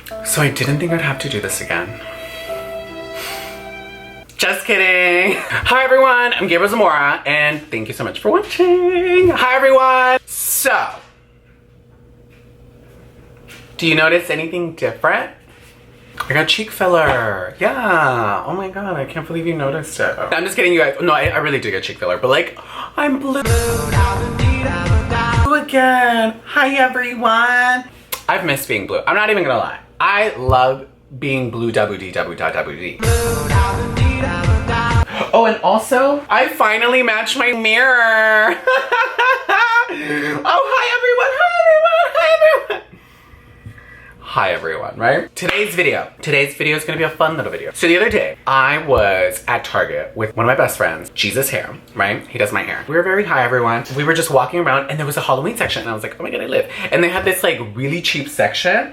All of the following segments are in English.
So I didn't think I'd have to do this again. Just kidding. Hi everyone, I'm Gabriel Zamora and thank you so much for watching. Hi everyone. So, do you notice anything different? I got cheek filler. Yeah. Oh my god, I can't believe you noticed it. I'm just kidding, you guys. No, I really did get cheek filler, but like, I'm blue again. Hi everyone. I've missed being blue. I'm not even gonna lie. I love being blue WD. Oh, and also, I finally matched my mirror. Oh, hi everyone. Hi everyone, right? Today's video is gonna be a fun little video. So the other day, I was at Target with one of my best friends, Jesus Hair, right? He does my hair. We were very high, everyone. We were just walking around and there was a Halloween section and I was like, oh my god, I live. And they had this like really cheap section.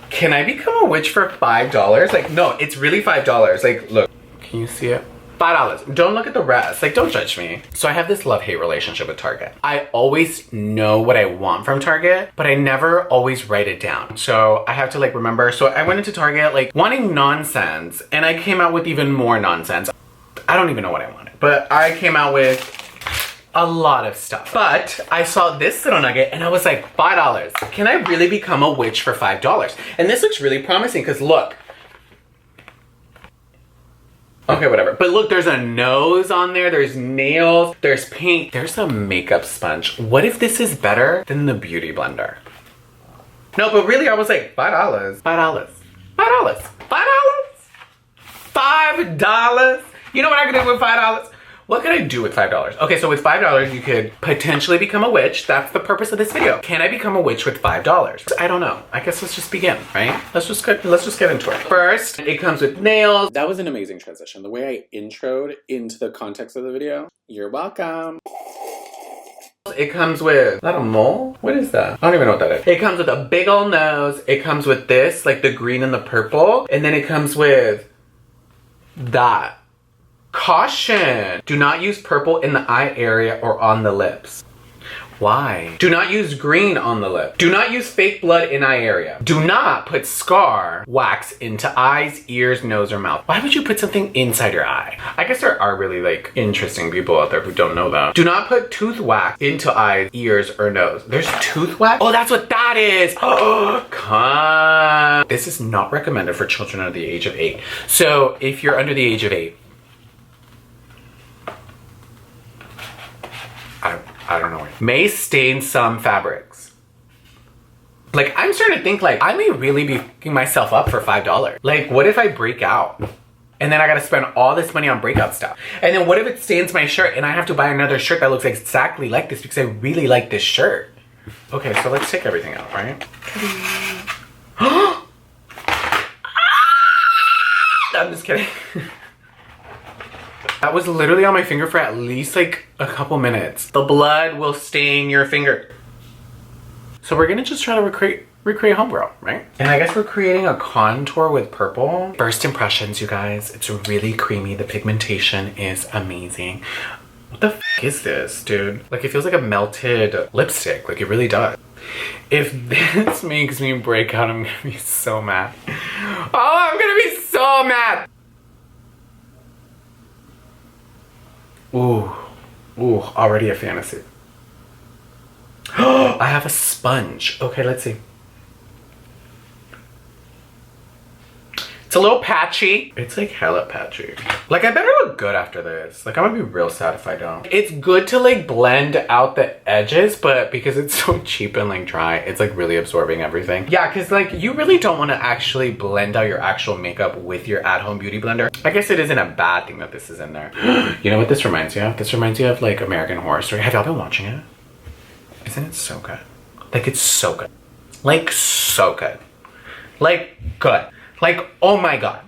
Can I become a witch for $5? Like, no, it's really $5. Like, look, can you see it? $5. Don't look at the rest. Like, don't judge me. So I have this love-hate relationship with Target. I always know what I want from Target, but I never always write it down. So I have to like remember. So I went into Target like wanting nonsense and I came out with even more nonsense. I don't even know what I wanted, but I came out with a lot of stuff. But I saw this little nugget and I was like, $5. Can I really become a witch for $5? And this looks really promising because look. Okay, whatever. But look, there's a nose on there, there's nails, there's paint, there's a makeup sponge. What if this is better than the beauty blender? No, but really I was like, $5. $5. You know what I could do with $5? What could I do with $5? Okay, so with $5, you could potentially become a witch. That's the purpose of this video. Can I become a witch with $5? I don't know. I guess let's just begin, right? Let's just get into it. First, it comes with nails. That was an amazing transition. The way I introed into the context of the video. You're welcome. It comes with, is that a mole? What is that? I don't even know what that is. It comes with a big old nose. It comes with this, like the green and the purple. And then it comes with that. Caution! Do not use purple in the eye area or on the lips. Why? Do not use green on the lip. Do not use fake blood in eye area. Do not put scar wax into eyes, ears, nose, or mouth. Why would you put something inside your eye? I guess there are really like interesting people out there who don't know that. Do not put tooth wax into eyes, ears, or nose. There's tooth wax? Oh, that's what that is! Oh, come. This is not recommended for children under the age of 8. So if you're under the age of 8, I don't know. May stain some fabrics. Like, I'm starting to think like, I may really be picking myself up for $5. Like, what if I break out? And then I gotta spend all this money on breakout stuff. And then what if it stains my shirt and I have to buy another shirt that looks exactly like this because I really like this shirt? Okay, so let's take everything out, right? I'm just kidding. That was literally on my finger for at least like a couple minutes. The blood will stain your finger. So we're gonna just try to recreate homegirl, right? And I guess we're creating a contour with purple. First impressions, you guys. It's really creamy. The pigmentation is amazing. What the f is this, dude? Like, it feels like a melted lipstick. Like, it really does. If this makes me break out, I'm gonna be so mad. Oh, I'm gonna be so mad. Ooh, already a fantasy. I have a sponge. Okay, let's see. It's a little patchy. It's like hella patchy. Like, I better look good after this. Like, I'm gonna be real sad if I don't. It's good to like blend out the edges, but because it's so cheap and like dry, it's like really absorbing everything. Yeah, because like you really don't want to actually blend out your actual makeup with your at-home beauty blender. I guess it isn't a bad thing that this is in there. You know what this reminds you of? This reminds you of like American Horror Story. Have y'all been watching it? Isn't it so good? Like, it's so good. Like, so good. Like, good. Like, oh my god.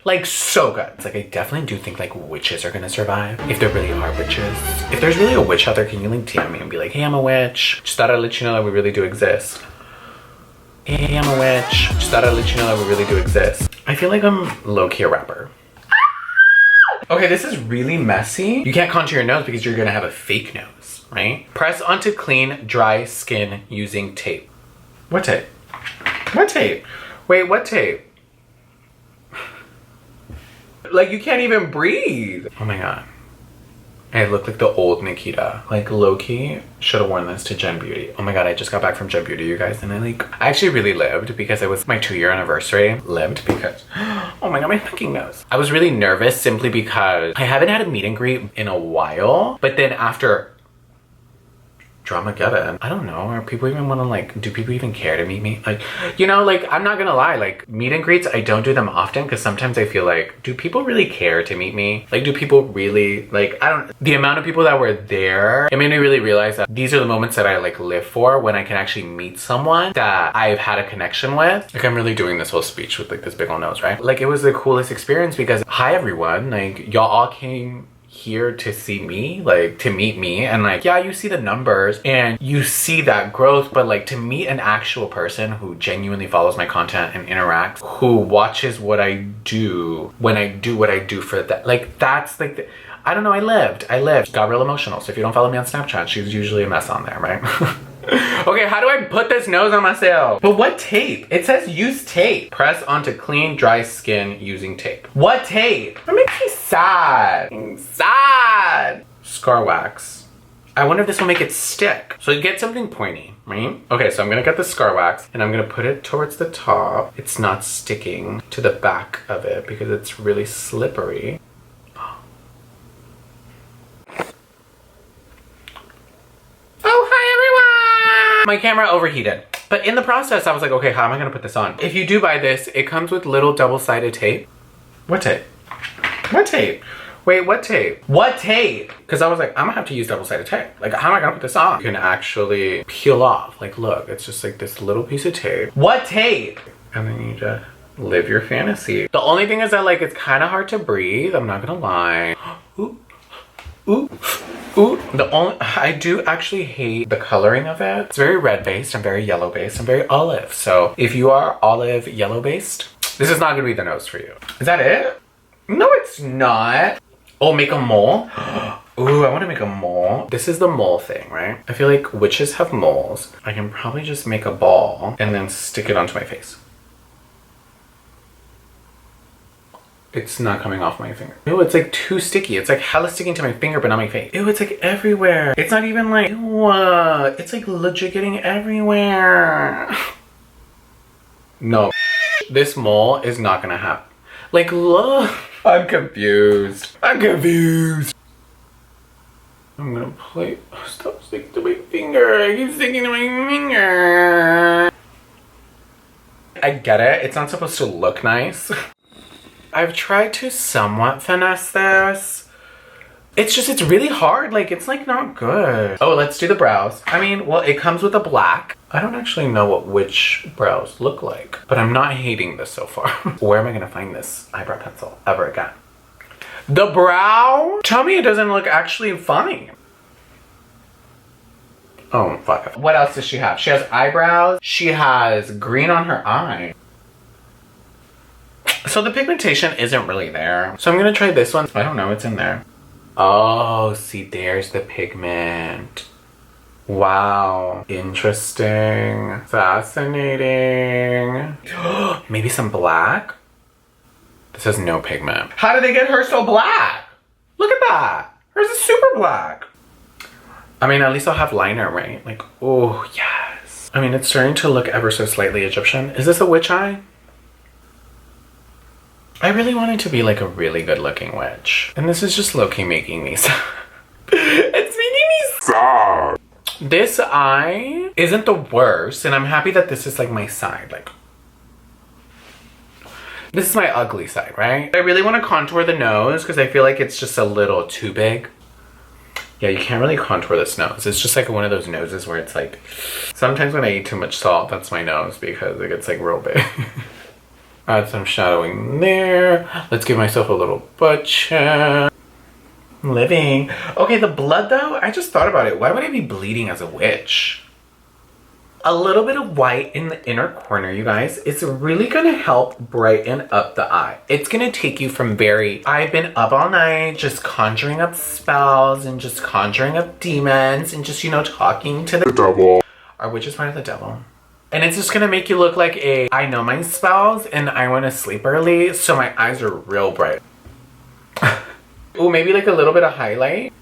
Like, so good. It's like, I definitely do think like witches are gonna survive. If there really are witches. If there's really a witch out there, can you like DM me and be like, hey, I'm a witch. Just thought I'd let you know that we really do exist. Hey, I'm a witch. Just thought I'd let you know that we really do exist. I feel like I'm low-key a rapper. Okay, this is really messy. You can't contour your nose because you're gonna have a fake nose, right? Press onto clean, dry skin using tape. What tape? What tape? Wait, what tape? Like, you can't even breathe. Oh my god. I look like the old Nikita. Like, low-key, should have worn this to Gen Beauty. Oh my god, I just got back from Gen Beauty, you guys. And I actually really lived because it was my 2-year anniversary. Lived because, oh my god, my fucking nose. I was really nervous simply because I haven't had a meet and greet in a while. But then after Dramageddon, I don't know, are people even want to, like, do people even care to meet me? Like, you know, like, I'm not gonna lie, like, meet and greets, I don't do them often because sometimes I feel like, do people really care to meet me? Like, do people really, like, I don't, the amount of people that were there, it made me really realize that these are the moments that I, like, live for, when I can actually meet someone that I've had a connection with. Like, I'm really doing this whole speech with, like, this big old nose, right? Like, it was the coolest experience because, hi everyone, like, y'all all came here to see me, like, to meet me, and like, yeah, you see the numbers and you see that growth, but like, to meet an actual person who genuinely follows my content and interacts, who watches what I do when I do what I do for that, like, that's like the, I don't know, I lived Gabriel Emotional. So if you don't follow me on Snapchat, she's usually a mess on there, right? Okay, how do I put this nose on myself? But what tape? It says use tape. Press onto clean, dry skin using tape. What tape? That makes me sad. I'm sad. Scar wax. I wonder if this will make it stick. So you get something pointy, right? Okay, so I'm gonna get the scar wax and I'm gonna put it towards the top. It's not sticking to the back of it because it's really slippery. My camera overheated, but in the process I was like, okay, how am I gonna put this on? If you do buy this, it comes with little double-sided tape. What tape? What tape? Wait, what tape? What tape? Because I was like, I'm gonna have to use double-sided tape. Like, how am I gonna put this on? You can actually peel off. Like, look, it's just like this little piece of tape. What tape? And then you just live your fantasy. The only thing is that, like, it's kind of hard to breathe, I'm not gonna lie. Ooh. Ooh. Ooh, I do actually hate the coloring of it. It's very red based, I'm very yellow based, I'm very olive. So if you are olive yellow based, this is not gonna be the nose for you. Is that it? No, it's not. Oh, make a mole? Ooh, I wanna make a mole. This is the mole thing, right? I feel like witches have moles. I can probably just make a ball and then stick it onto my face. It's not coming off my finger. Ew, it's like too sticky. It's like hella sticking to my finger, but not my face. Ew, it's like everywhere. It's not even like, ew, it's like legit getting everywhere. No, this mole is not gonna happen. Like, look. I'm confused. I'm confused. I'm gonna play, stop sticking to my finger. I keep sticking to my finger. I get it. It's not supposed to look nice. I've tried to somewhat finesse this. It's just, it's really hard. Like, it's like not good. Oh, let's do the brows. I mean, well, it comes with a black. I don't actually know which brows look like, but I'm not hating this so far. Where am I gonna find this eyebrow pencil ever again? The brow? Tell me it doesn't look actually fine. Oh, fuck. What else does she have? She has eyebrows. She has green on her eye. So the pigmentation isn't really there. So I'm gonna try this one. I don't know, it's in there. Oh, see, there's the pigment. Wow, interesting, fascinating. Maybe some black? This has no pigment. How did they get her so black? Look at that, hers is super black. I mean, at least I'll have liner, right? Like, oh, yes. I mean, it's starting to look ever so slightly Egyptian. Is this a witch eye? I really wanted to be like a really good looking witch. And this is just low-key making me sad. It's making me sad. This eye isn't the worst, and I'm happy that this is like my side. Like, this is my ugly side, right? I really want to contour the nose because I feel like it's just a little too big. Yeah, you can't really contour this nose. It's just like one of those noses where it's like, sometimes when I eat too much salt, that's my nose because it gets like real big. Add some shadowing there. Let's give myself a little butt check. Living. Okay, the blood though, I just thought about it. Why would I be bleeding as a witch? A little bit of white in the inner corner, you guys, is really gonna help brighten up the eye. It's gonna take you from very, I've been up all night just conjuring up spells and just conjuring up demons and just, you know, talking to the devil. Are witches part of the devil? And it's just gonna make you look like I know my spells and I wanna sleep early, so my eyes are real bright. Ooh, maybe like a little bit of highlight.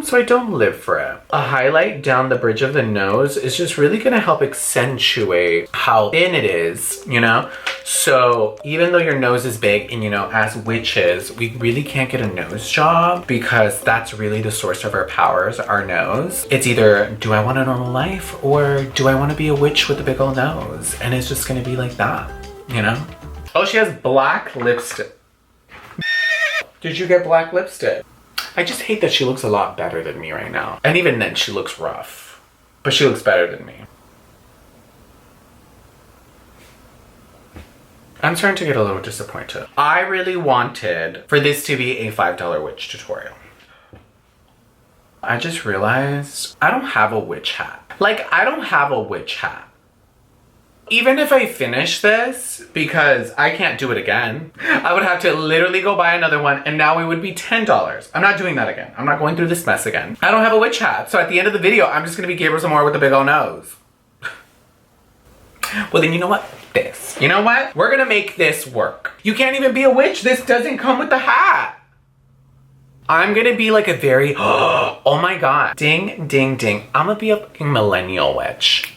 So I don't live for it. A highlight down the bridge of the nose is just really gonna help accentuate how thin it is, you know? So even though your nose is big and, you know, as witches, we really can't get a nose job because that's really the source of our powers, our nose. It's either, do I want a normal life or do I wanna be a witch with a big old nose? And it's just gonna be like that, you know? Oh, she has black lipstick. Did you get black lipstick? I just hate that she looks a lot better than me right now. And even then, she looks rough. But she looks better than me. I'm starting to get a little disappointed. I really wanted for this to be a $5 witch tutorial. I just realized I don't have a witch hat. Like, I don't have a witch hat. Even if I finish this, because I can't do it again, I would have to literally go buy another one and now it would be $10. I'm not doing that again. I'm not going through this mess again. I don't have a witch hat. So at the end of the video, I'm just gonna be Gabriel Zamora with a big old nose. Well then, you know what? This. You know what? We're gonna make this work. You can't even be a witch. This doesn't come with the hat. I'm gonna be like a very, oh my God. Ding, ding, ding. I'm gonna be a fucking millennial witch.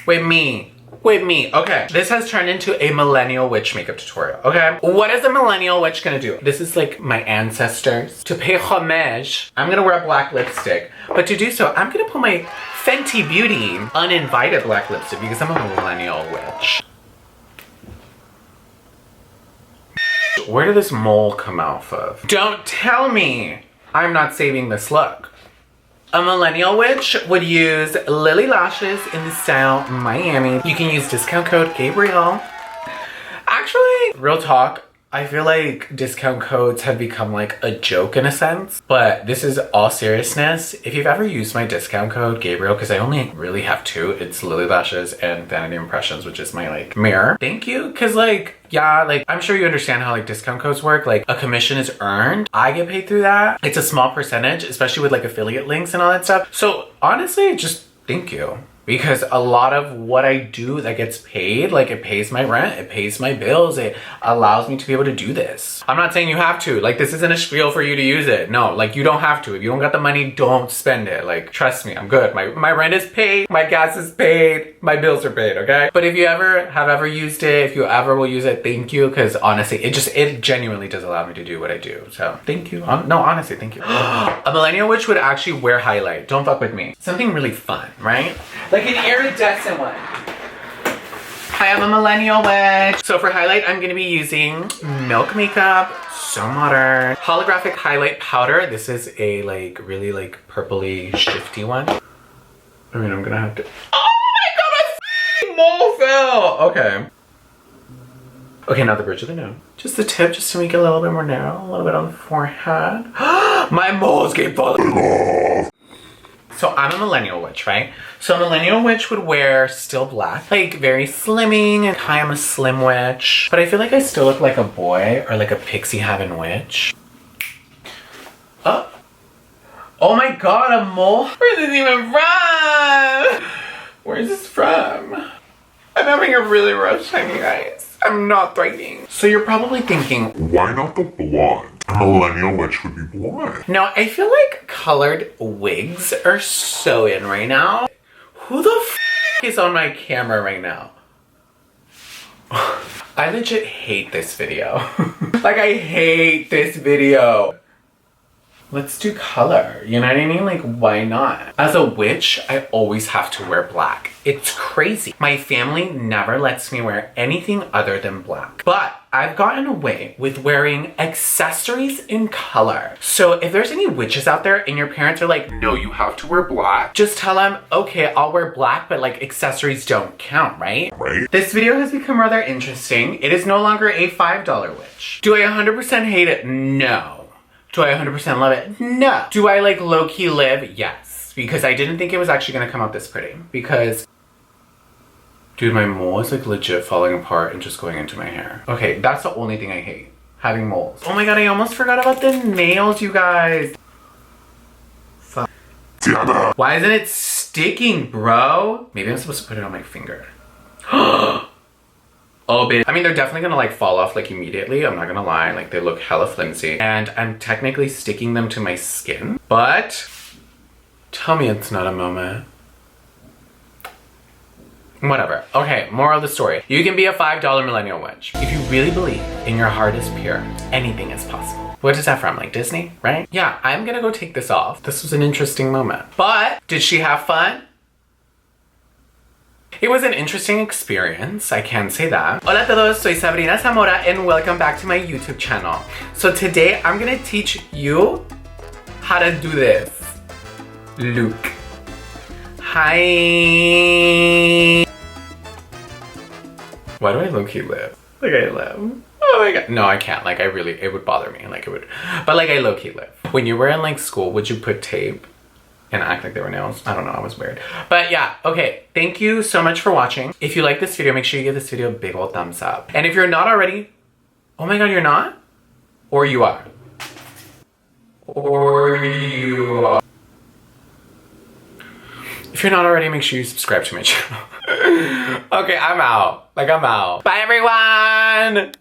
With me. Okay, this has turned into a millennial witch makeup tutorial, okay? What is a millennial witch gonna do? This is like my ancestors. To pay homage, I'm gonna wear a black lipstick. But to do so, I'm gonna put my Fenty Beauty uninvited black lipstick because I'm a millennial witch. Where did this mole come off of? Don't tell me I'm not saving this look. A millennial witch would use Lily lashes in the style Miami. You can use discount code Gabriel. Actually, real talk, I feel like discount codes have become like a joke in a sense, but this is all seriousness. If you've ever used my discount code Gabriel, because I only really have two, it's Lily Lashes and Vanity Impressions, which is my like mirror. Thank you, because like, yeah, like I'm sure you understand how like discount codes work. Like a commission is earned. I get paid through that. It's a small percentage, especially with like affiliate links and all that stuff. So honestly, just thank you. Because a lot of what I do that gets paid, like it pays my rent, it pays my bills, it allows me to be able to do this. I'm not saying you have to, like this isn't a spiel for you to use it. No, like you don't have to. If you don't got the money, don't spend it. Like trust me, I'm good. My rent is paid, my gas is paid, my bills are paid, okay? But if you have ever used it, if you ever will use it, thank you. Because honestly, it genuinely does allow me to do what I do. So thank you. No, honestly, thank you. A millennial witch would actually wear highlight. Don't fuck with me. Something really fun, right? Like an iridescent one. I am a millennial witch. So for highlight, I'm gonna be using Milk Makeup, so modern. Holographic highlight powder. This is a like really like purpley shifty one. I mean, I'm gonna have to. Oh my God, my mole fell. Okay. Okay, now the bridge of the nose. Just the tip, just to make it a little bit more narrow. A little bit on the forehead. My moles keep falling off. So I'm a millennial witch, right? So a millennial witch would wear still black, like very slimming, and hi, I'm a slim witch. But I feel like I still look like a boy or like a pixie having witch. Oh. Oh my God, a mole? Where's this even from? Where's this from? I'm having a really rough time, you guys. I'm not threatening. So you're probably thinking, why not the blonde? A millennial witch would be blonde. No, I feel like colored wigs are so in right now. Who the f is on my camera right now? I legit hate this video. Like, I hate this video. Let's do color, you know what I mean? Like, why not? As a witch, I always have to wear black. It's crazy. My family never lets me wear anything other than black. But I've gotten away with wearing accessories in color. So if there's any witches out there and your parents are like, no, you have to wear black, just tell them, okay, I'll wear black, but like accessories don't count, right? Right. This video has become rather interesting. It is no longer a $5 witch. Do I 100% hate it? No. Do I 100% love it? No. Do I like low-key live? Yes. Because I didn't think it was actually gonna come out this pretty. Because, dude, my mole is like legit falling apart and just going into my hair. Okay, that's the only thing I hate. Having moles. Oh my God, I almost forgot about the nails, you guys. Fuck. Tiana. Why isn't it sticking, bro. Maybe I'm supposed to put it on my finger. Oh, bitch. I mean, they're definitely gonna like fall off like immediately. I'm not gonna lie. Like they look hella flimsy. And I'm technically sticking them to my skin. But tell me it's not a moment. Whatever. Okay, moral of the story. You can be a $5 millennial witch. If you really believe in your heart is pure, anything is possible. What is that from? Like Disney, right? Yeah, I'm gonna go take this off. This was an interesting moment. But did she have fun? It was an interesting experience, I can say that. Hola a todos, soy Gabriel Zamora and welcome back to my YouTube channel. So today I'm gonna teach you how to do this. Look. Hi. Why do I low-key live? Like I live. Oh my god. No, I can't. Like I really, it would bother me. Like it would, but like I low-key live. When you were in like school, would you put tape and act like they were nails? I don't know, I was weird. But yeah, okay. Thank you so much for watching. If you like this video, make sure you give this video a big old thumbs up. And if you're not already, oh my god, you're not? Or you are? Or you are? If you're not already, make sure you subscribe to my channel. Okay, I'm out. Like I'm out. Bye everyone!